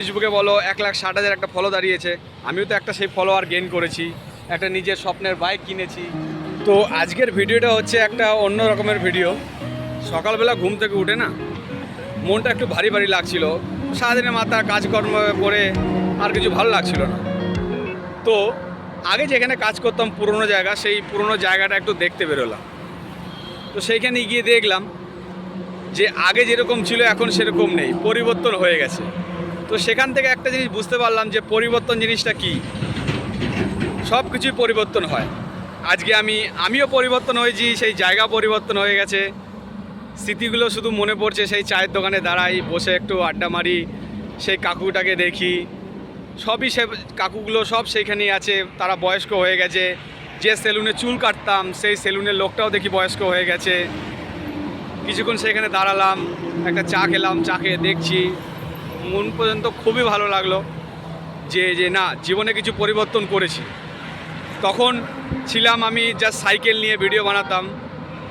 ফেসবুকে বলো 1,60,000 একটা ফলো দাঁড়িয়েছে। আমিও তো একটা সেই ফলোয়ার গেইন করেছি, একটা নিজের স্বপ্নের বাইক কিনেছি। তো আজকের ভিডিওটা হচ্ছে একটা অন্য রকমের ভিডিও। সকালবেলা ঘুম থেকে উঠে না মনটা একটু ভারী ভারী লাগছিল। সারাদিনের মাথা কাজকর্ম করে আর কিছু ভালো লাগছিল না। তো আগে যেখানে কাজ করতাম পুরনো জায়গা, সেই পুরনো জায়গাটা একটু দেখতে বেরোলাম। তো সেইখানে গিয়ে দেখলাম যে আগে যেরকম ছিল এখন সেরকম নেই, পরিবর্তন হয়ে গেছে। তো সেখান থেকে একটা জিনিস বুঝতে পারলাম যে পরিবর্তন জিনিসটা কী। সব কিছুই পরিবর্তন হয়। আজকে আমিও পরিবর্তন হয়েছি, সেই জায়গা পরিবর্তন হয়ে গেছে। স্মৃতিগুলো শুধু মনে পড়ছে, সেই চায়ের দোকানে দাঁড়াই, বসে একটু আড্ডা মারি, সেই কাকুটাকে দেখি। সবই সে কাকুগুলো সব সেইখানেই আছে, তারা বয়স্ক হয়ে গেছে। যে সেলুনে চুল কাটতাম সেই সেলুনের লোকটাও দেখি বয়স্ক হয়ে গেছে। কিছুক্ষণ সেখানে দাঁড়ালাম, একটা চা খেলাম, চা খেয়ে দেখছি মন পর্যন্ত খুবই ভালো লাগলো যে যে না, জীবনে কিছু পরিবর্তন করেছি। তখন ছিলাম আমি জাস্ট সাইকেল নিয়ে ভিডিও বানাতাম,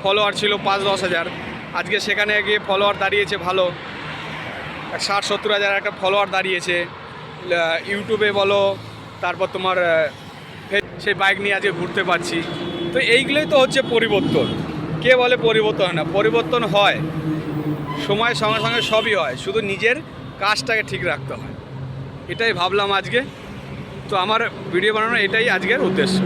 ফলোয়ার ছিল 5-10 হাজার। আজকে সেখানে গিয়ে ফলোয়ার দাঁড়িয়েছে ভালো, 60-70 হাজার একটা ফলোয়ার দাঁড়িয়েছে। ইউটিউবে বলো, তারপর তোমার সেই বাইক নিয়ে আজকে ঘুরতে পারছি। তো এইগুলোই তো হচ্ছে পরিবর্তন। কে বলে পরিবর্তন হয় না? পরিবর্তন হয়, সময়ের সঙ্গে সঙ্গে সবই হয়, শুধু নিজের কাজটাকে ঠিক রাখতে হয়। এটাই ভাবলাম আজকে। তো আমার ভিডিও বানানোর এটাই আজকের উদ্দেশ্য।